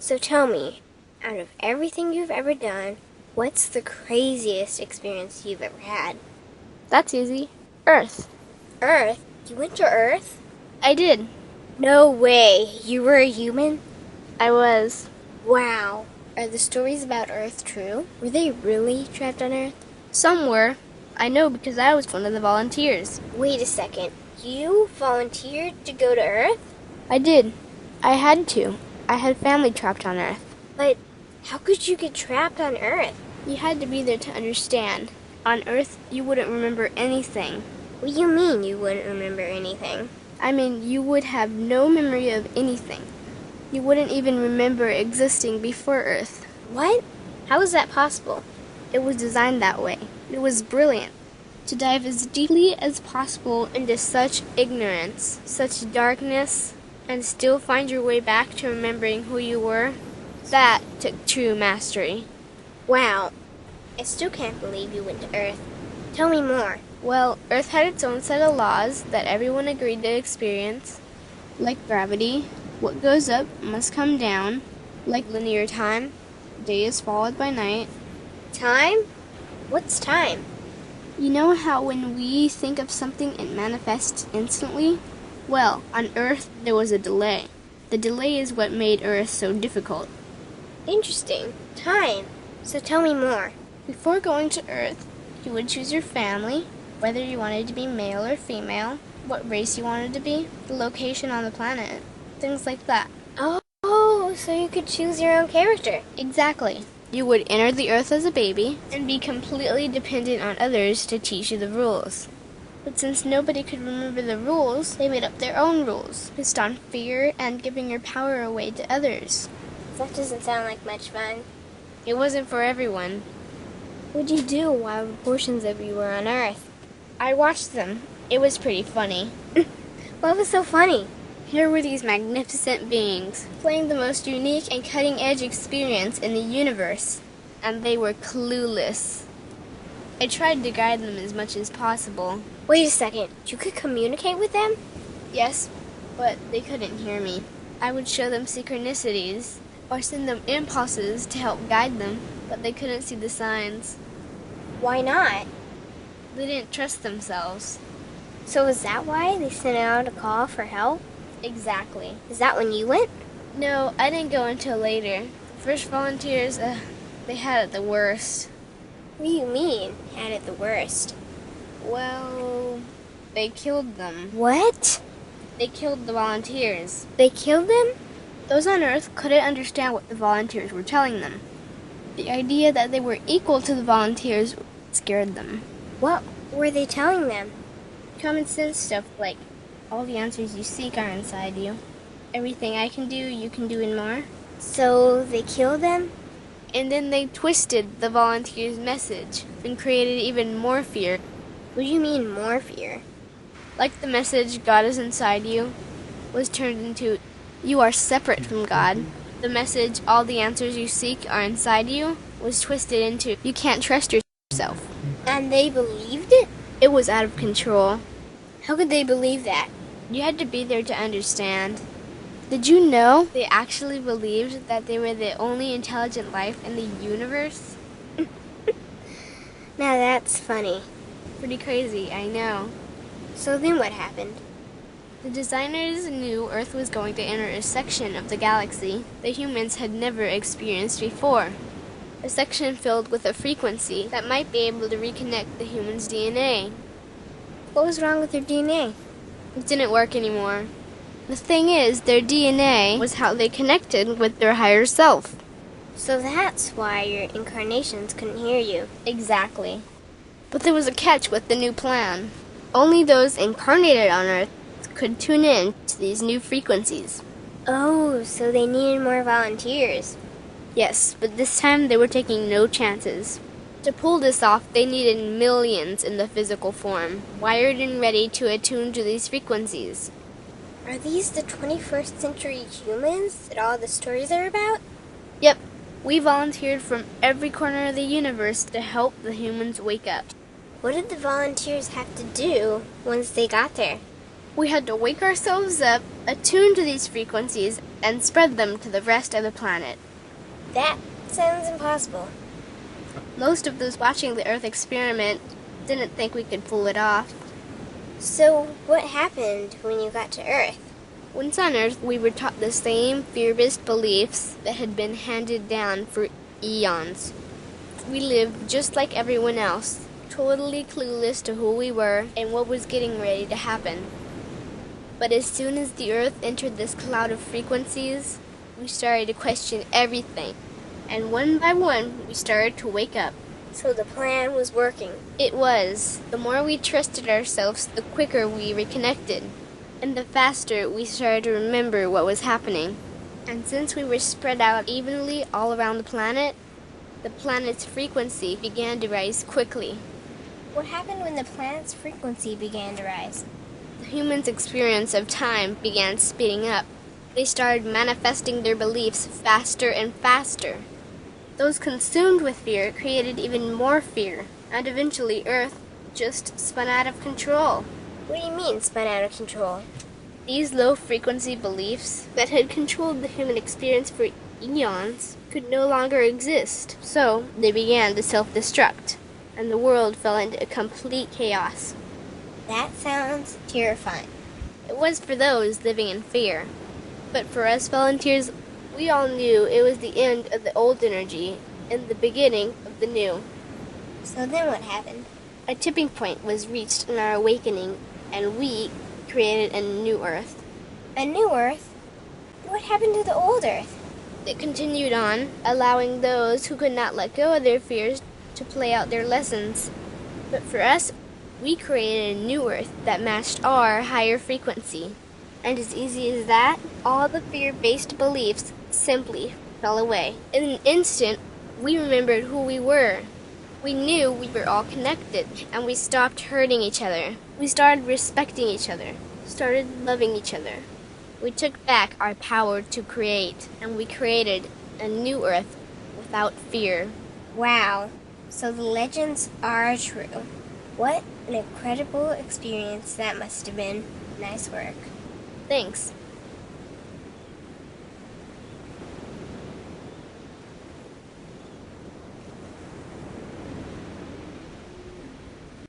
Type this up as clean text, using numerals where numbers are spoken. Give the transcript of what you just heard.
So tell me, out of everything you've ever done, what's the craziest experience you've ever had? That's easy. Earth. Earth? You went to Earth? I did. No way. You were a human? I was. Wow. Are the stories about Earth true? Were they really trapped on Earth? Some were. I know because I was one of the volunteers. Wait a second. You volunteered to go to Earth? I did. I had to. I had family trapped on Earth. But how could you get trapped on Earth? You had to be there to understand. On Earth, you wouldn't remember anything. What do you mean you wouldn't remember anything? I mean, you would have no memory of anything. You wouldn't even remember existing before Earth. What? How is that possible? It was designed that way. It was brilliant. To dive as deeply as possible into such ignorance, such darkness, and still find your way back to remembering who you were, that took true mastery. Wow. I still can't believe you went to Earth. Tell me more. Well, Earth had its own set of laws that everyone agreed to experience, like gravity. What goes up must come down, like linear time. Day is followed by night. Time? What's time? You know how when we think of something it manifests instantly? Well, on Earth there was a delay. The delay is what made Earth so difficult. Interesting. Time. So tell me more. Before going to Earth, you would choose your family, whether you wanted to be male or female, what race you wanted to be, the location on the planet, things like that. Oh, so you could choose your own character. Exactly. You would enter the Earth as a baby and be completely dependent on others to teach you the rules. But since nobody could remember the rules, they made up their own rules, based on fear and giving your power away to others. That doesn't sound like much fun. It wasn't for everyone. What'd you do while portions of you were on Earth? I watched them. It was pretty funny. What was so funny? Here were these magnificent beings, playing the most unique and cutting-edge experience in the universe, and they were clueless. I tried to guide them as much as possible. Wait a second. You could communicate with them? Yes, but they couldn't hear me. I would show them synchronicities, or send them impulses to help guide them, but they couldn't see the signs. Why not? They didn't trust themselves. So is that why they sent out a call for help? Exactly. Is that when you went? No, I didn't go until later. The first volunteers, they had it the worst. What do you mean, had it the worst? Well, they killed them. What? They killed the volunteers. They killed them? Those on Earth couldn't understand what the volunteers were telling them. The idea that they were equal to the volunteers scared them. What were they telling them? Common sense stuff like, all the answers you seek are inside you. Everything I can do, you can do and more. So they killed them? And then they twisted the volunteers' message and created even more fear. What do you mean, more fear? Like the message, God is inside you, was turned into, you are separate from God. The message, all the answers you seek are inside you, was twisted into, you can't trust yourself. And they believed it? It was out of control. How could they believe that? You had to be there to understand. Did you know they actually believed that they were the only intelligent life in the universe? Now that's funny. Pretty crazy, I know. So then what happened? The designers knew Earth was going to enter a section of the galaxy that humans had never experienced before. A section filled with a frequency that might be able to reconnect the human's DNA. What was wrong with their DNA? It didn't work anymore. The thing is, their DNA was how they connected with their higher self. So that's why your incarnations couldn't hear you. Exactly. But there was a catch with the new plan. Only those incarnated on Earth could tune in to these new frequencies. Oh, so they needed more volunteers. Yes, but this time they were taking no chances. To pull this off, they needed millions in the physical form, wired and ready to attune to these frequencies. Are these the 21st century humans that all the stories are about? Yep. We volunteered from every corner of the universe to help the humans wake up. What did the volunteers have to do once they got there? We had to wake ourselves up, attune to these frequencies, and spread them to the rest of the planet. That sounds impossible. Most of those watching the Earth experiment didn't think we could pull it off. So, what happened when you got to Earth? Once on Earth, we were taught the same fear-based beliefs that had been handed down for eons. We lived just like everyone else, totally clueless to who we were and what was getting ready to happen. But as soon as the Earth entered this cloud of frequencies, we started to question everything. And one by one, we started to wake up. So the plan was working. It was. The more we trusted ourselves, the quicker we reconnected. And the faster we started to remember what was happening. And since we were spread out evenly all around the planet's frequency began to rise quickly. What happened when the planet's frequency began to rise? The humans' experience of time began speeding up. They started manifesting their beliefs faster and faster. Those consumed with fear created even more fear, and eventually Earth just spun out of control. What do you mean, spun out of control? These low-frequency beliefs that had controlled the human experience for eons could no longer exist, so they began to self-destruct, and the world fell into complete chaos. That sounds terrifying. It was for those living in fear, but for us volunteers, we all knew it was the end of the old energy and the beginning of the new. So then what happened? A tipping point was reached in our awakening, and we created a new Earth. A new Earth? What happened to the old Earth? It continued on, allowing those who could not let go of their fears to play out their lessons. But for us, we created a new Earth that matched our higher frequency. And as easy as that, all the fear-based beliefs simply fell away. In an instant, we remembered who we were. We knew we were all connected, and we stopped hurting each other. We started respecting each other, started loving each other. We took back our power to create, and we created a new Earth without fear. Wow, so the legends are true. What an incredible experience that must have been. Nice work. Thanks.